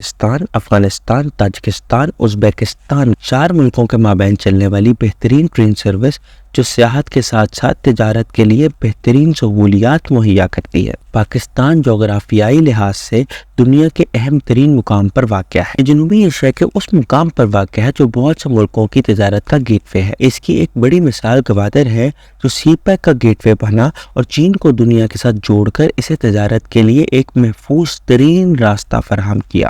Pakistan, Afghanistan, Tajikistan, Uzbekistan 4 ملکوں کے مابین چلنے والی بہترین ٹرین سروس جو سیاحت کے ساتھ ساتھ تجارت کے لیے بہترین سہولیات مہیا کرتی ہے۔ پاکستان جغرافیائی لحاظ سے دنیا کے اہم ترین مقام پر واقع ہے۔ جنوبی ایشیا کے اس مقام پر واقع ہے جو بہت سے ملکوں کی تجارت کا گیٹ وے ہے۔ اس کی ایک بڑی مثال گوادر ہے جو سی پیک کا گیٹ وے بنا اور چین کو دنیا کے ساتھ جوڑ کر اسے تجارت کے لیے ایک محفوظ ترین راستہ فراہم کیا۔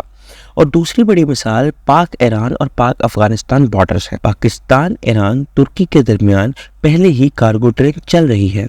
اور دوسری بڑی مثال پاک ایران اور پاک افغانستان بارڈرز ہے۔ پاکستان، ایران، ترکی کے درمیان پہلے ہی کارگو ٹرین چل رہی ہے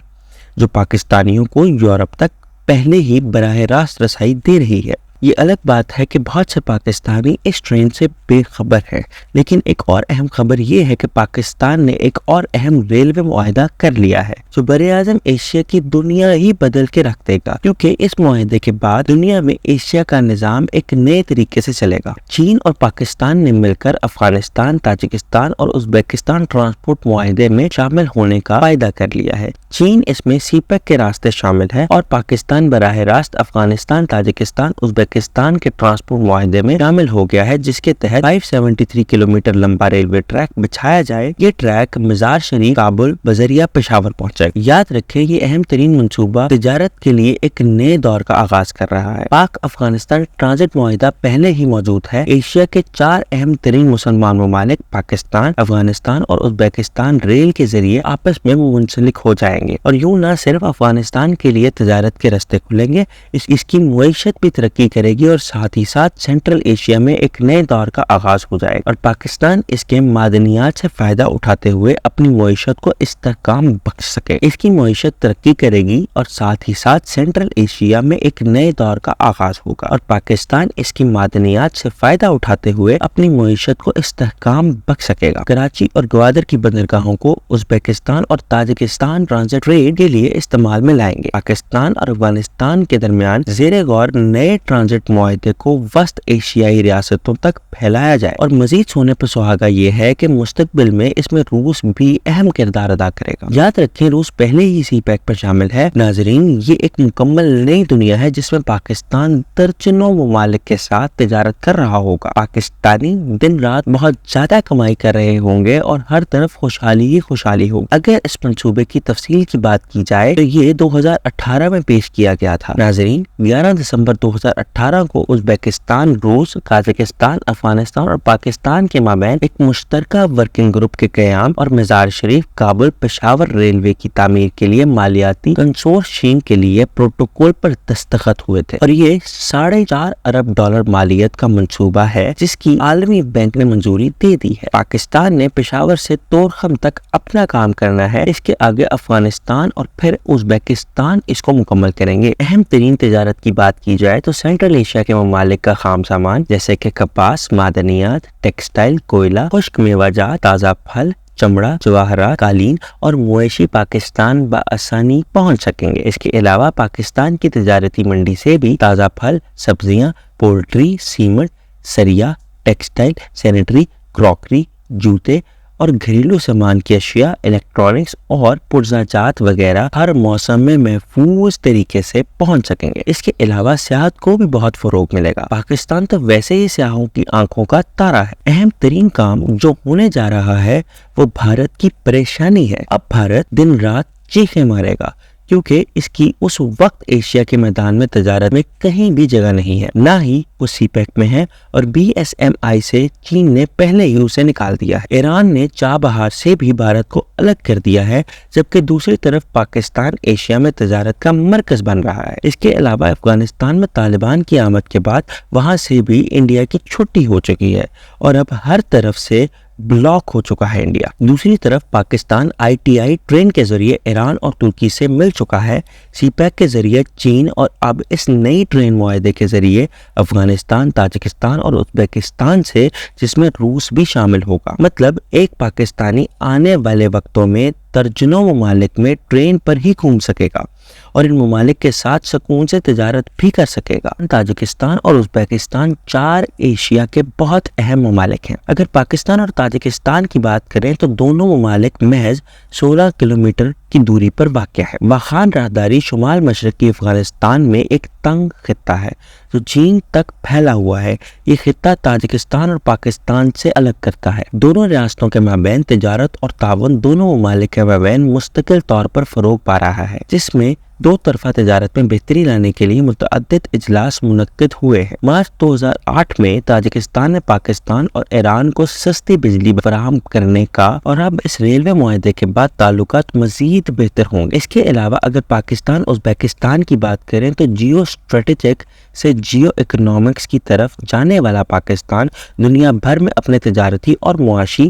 جو پاکستانیوں کو یورپ تک پہلے ہی براہ راست رسائی دے رہی ہے۔ یہ الگ بات ہے کہ بہت سے پاکستانی اس ٹرین سے بے خبر ہیں، لیکن ایک اور اہم خبر یہ ہے کہ پاکستان نے ایک اور اہم ریلوے معاہدہ کر لیا ہے جو براعظم ایشیا کی دنیا ہی بدل کے رکھ دے گا، کیونکہ اس معاہدے کے بعد دنیا میں ایشیا کا نظام ایک نئے طریقے سے چلے گا۔ چین اور پاکستان نے مل کر افغانستان، تاجکستان اور ازبکستان ٹرانسپورٹ معاہدے میں شامل ہونے کا وعدہ کر لیا ہے۔ چین اس میں سی پیک کے راستے شامل ہے اور پاکستان براہ راست افغانستان، تاجکستان، ازبکستان کے ٹرانسپورٹ معاہدے میں شامل ہو گیا ہے، جس کے تحت 573 کلومیٹر لمبا ریلوے ٹریک بچھایا جائے۔ یہ ٹریک مزار شریف، کابل بذریعہ پشاور پہنچے گا۔ یاد رکھیں یہ اہم ترین منصوبہ تجارت کے لیے ایک نئے دور کا آغاز کر رہا ہے۔ پاک افغانستان ٹرانزٹ معاہدہ پہلے ہی موجود ہے۔ ایشیا کے 4 اہم ترین مسلمان ممالک پاکستان، افغانستان اور ازبکستان ریل کے ذریعے آپس میں منسلک ہو جائیں گے اور یوں نہ صرف افغانستان کے لیے تجارت کے راستے کھلیں گے، اس کی معیشت بھی ترقی کرے گی اور ساتھ ہی ساتھ سینٹرل ایشیا میں ایک نئے دور کا آغاز ہو جائے گا اور پاکستان اس کے معدنیات سے فائدہ اٹھاتے ہوئے اپنی معیشت کو استحکام بخش سکے۔ اس کی معیشت ترقی کرے گی اور ساتھ ہی ساتھ سینٹرل ایشیا میں ایک نئے دور کا آغاز ہوگا اور پاکستان اس کی معدنیات سے فائدہ اٹھاتے ہوئے اپنی معیشت کو استحکام بخش سکے گا۔ کراچی اور گوادر کی بندرگاہوں کو ازبکستان اور تاجکستان ٹرانزٹ ٹریڈ کے لیے استعمال میں لائیں گے۔ پاکستان اور افغانستان کے درمیان زیر غور نئے ٹرانزٹ معاہدے کو وسط ایشیائی ریاستوں تک پھیلایا جائے اور مزید سونے پر سہاگا یہ ہے کہ مستقبل میں اس میں روس بھی اہم کردار ادا کرے گا۔ یاد رکھیں روس پہلے ہی سی پیک پر شامل ہے۔ ناظرین، یہ ایک مکمل نئی دنیا ہے جس میں پاکستان درجنوں ممالک کے ساتھ تجارت کر رہا ہوگا۔ پاکستانی دن رات بہت زیادہ کمائی کر رہے ہوں گے اور ہر طرف خوشحالی ہی خوشحالی ہوگی۔ اگر اس منصوبے کی تفصیل کی بات کی جائے تو یہ 2018 میں پیش کیا گیا تھا۔ ناظرین، 11 دسمبر 2018 کو ازبکستان، روس، تاجکستان، افغانستان اور پاکستان کے مابین ایک مشترکہ ورکنگ گروپ کے قیام اور مزار شریف، کابل پشاور ریلوے کی تعمیر کے لیے مالیاتی کنسورشیم کے لیے پروٹوکول پر دستخط ہوئے تھے اور یہ $4.5 ارب مالیت کا منصوبہ ہے جس کی عالمی بینک نے منظوری دے دی ہے۔ پاکستان نے پشاور سے طورخم تک اپنا کام کرنا ہے، اس کے آگے افغانستان اور پھر ازبکستان اس کو مکمل کریں گے۔ اہم ترین تجارت کی بات کی جائے تو سینٹرل ایشیا کے ممالک کا خام سامان جیسے کہ کپاس، معدنیات، ٹیکسٹائل، کوئلہ، خشک میوہ جات، تازہ پھل، چمڑا، جواہرات، قالین اور مویشی پاکستان بآسانی پہنچ سکیں گے۔ اس کے علاوہ پاکستان کی تجارتی منڈی سے بھی تازہ پھل، سبزیاں، پولٹری، سیمنٹ، سریا، ٹیکسٹائل، سینیٹری، کراکری، جوتے اور گھریلو سامان کی اشیاء، الیکٹرانکس اور پرزہ جات وغیرہ ہر موسم میں محفوظ طریقے سے پہنچ سکیں گے۔ اس کے علاوہ سیاحت کو بھی بہت فروغ ملے گا۔ پاکستان تو ویسے ہی سیاحوں کی آنکھوں کا تارا ہے۔ اہم ترین کام جو ہونے جا رہا ہے وہ بھارت کی پریشانی ہے۔ اب بھارت دن رات چیخیں مارے گا کیونکہ اس کی اس وقت ایشیا کے میدان میں تجارت میں کہیں بھی جگہ نہیں ہے، نہ ہی وہ سی پیک میں ہے اور BSMI سے چین نے پہلے ہی اسے نکال دیا ہے۔ ایران نے چابہار سے بھی بھارت کو الگ کر دیا ہے، جبکہ دوسری طرف پاکستان ایشیا میں تجارت کا مرکز بن رہا ہے۔ اس کے علاوہ افغانستان میں طالبان کی آمد کے بعد وہاں سے بھی انڈیا کی چھٹی ہو چکی ہے اور اب ہر طرف سے بلاک ہو چکا ہے انڈیا۔ دوسری طرف پاکستان ITI ٹرین کے ذریعے ایران اور ترکی سے مل چکا ہے، سی پیک کے ذریعے چین اور اب اس نئی ٹرین معاہدے کے ذریعے افغانستان، تاجکستان اور ازبکستان سے، جس میں روس بھی شامل ہوگا۔ مطلب ایک پاکستانی آنے والے وقتوں میں درجنوں ممالک میں ٹرین پر ہی گھوم سکے گا اور ان ممالک کے ساتھ سکون سے تجارت بھی کر سکے گا۔ تاجکستان اور ازبکستان 4 ایشیا کے بہت اہم ممالک ہیں۔ اگر پاکستان اور تاجکستان کی بات کریں تو دونوں ممالک محض 16 کلومیٹر کی دوری پر واقع ہے۔ واخان راہداری شمال مشرقی افغانستان میں ایک تنگ خطہ ہے جو چین تک پھیلا ہوا ہے۔ یہ خطہ تاجکستان اور پاکستان سے الگ کرتا ہے۔ دونوں ریاستوں کے مابین تجارت اور تعاون دونوں ممالک کے مابین مستقل طور پر فروغ پا رہا ہے، جس میں دو طرفہ تجارت میں بہتری لانے کے لیے متعدد اجلاس منعقد ہوئے ہیں۔ مارچ 2008 میں تاجکستان نے پاکستان اور ایران کو سستی بجلی فراہم کرنے کا اور اب اس ریلوے معاہدے کے بعد تعلقات مزید بہتر ہوں گے۔ اس کے علاوہ اگر پاکستان ازبکستان کی بات کریں تو جیو اسٹریٹجک سے جیو اکنامکس کی طرف جانے والا پاکستان دنیا بھر میں اپنے تجارتی اور معاشی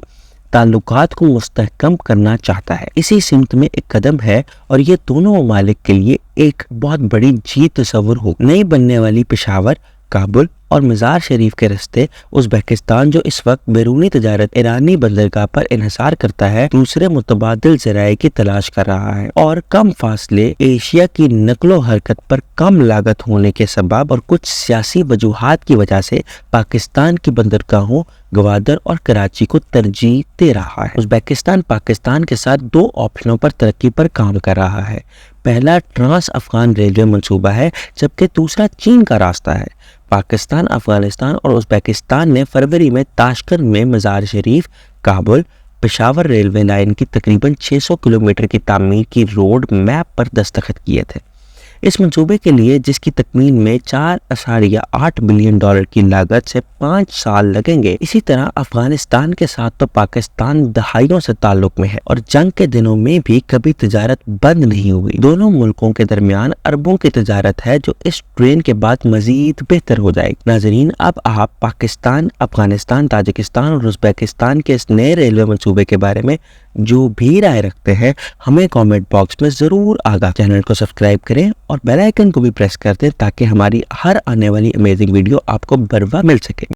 تعلقات کو مستحکم کرنا چاہتا ہے۔ اسی سمت میں ایک قدم ہے اور یہ دونوں ممالک کے لیے ایک بہت بڑی جیت تصور ہو۔ نئی بننے والی پشاور، کابل اور مزار شریف کے راستے ازبکستان جو اس وقت بیرونی تجارت ایرانی بندرگاہ پر انحصار کرتا ہے، دوسرے متبادل ذرائع کی تلاش کر رہا ہے اور کم فاصلے ایشیا کی نقل و حرکت پر کم لاگت ہونے کے سبب اور کچھ سیاسی وجوہات کی وجہ سے پاکستان کی بندرگاہوں گوادر اور کراچی کو ترجیح دے رہا ہے۔ ازبکستان پاکستان کے ساتھ دو آپشنوں پر ترقی پر کام کر رہا ہے۔ پہلا ٹرانس افغان ریلوے منصوبہ ہے، جبکہ دوسرا چین کا راستہ ہے۔ پاکستان، افغانستان اور ازبکستان نے فروری میں تاشقند میں مزار شریف، کابل، پشاور ریلوے لائن کی تقریباً 600 کلومیٹر کی تعمیر کی روڈ میپ پر دستخط کیے تھے۔ اس منصوبے کے لیے جس کی تکمیل میں $4.8 بلین کی لاگت سے 5 سال لگیں گے۔ اسی طرح افغانستان کے ساتھ تو پاکستان دہائیوں سے تعلق میں ہے اور جنگ کے دنوں میں بھی کبھی تجارت بند نہیں ہوئی۔ دونوں ملکوں کے درمیان اربوں کی تجارت ہے جو اس ٹرین کے بعد مزید بہتر ہو جائے گی۔ ناظرین، اب آپ پاکستان، افغانستان، تاجکستان اور ازبکستان کے اس نئے ریلوے منصوبے کے بارے میں جو بھی رائے رکھتے ہیں ہمیں کامنٹ باکس میں ضرور آگاہ۔ چینل کو سبسکرائب کریں اور بیل آئیکن کو بھی پریس کر دیں تاکہ ہماری ہر آنے والی امیزنگ ویڈیو آپ کو بر وقت مل سکے۔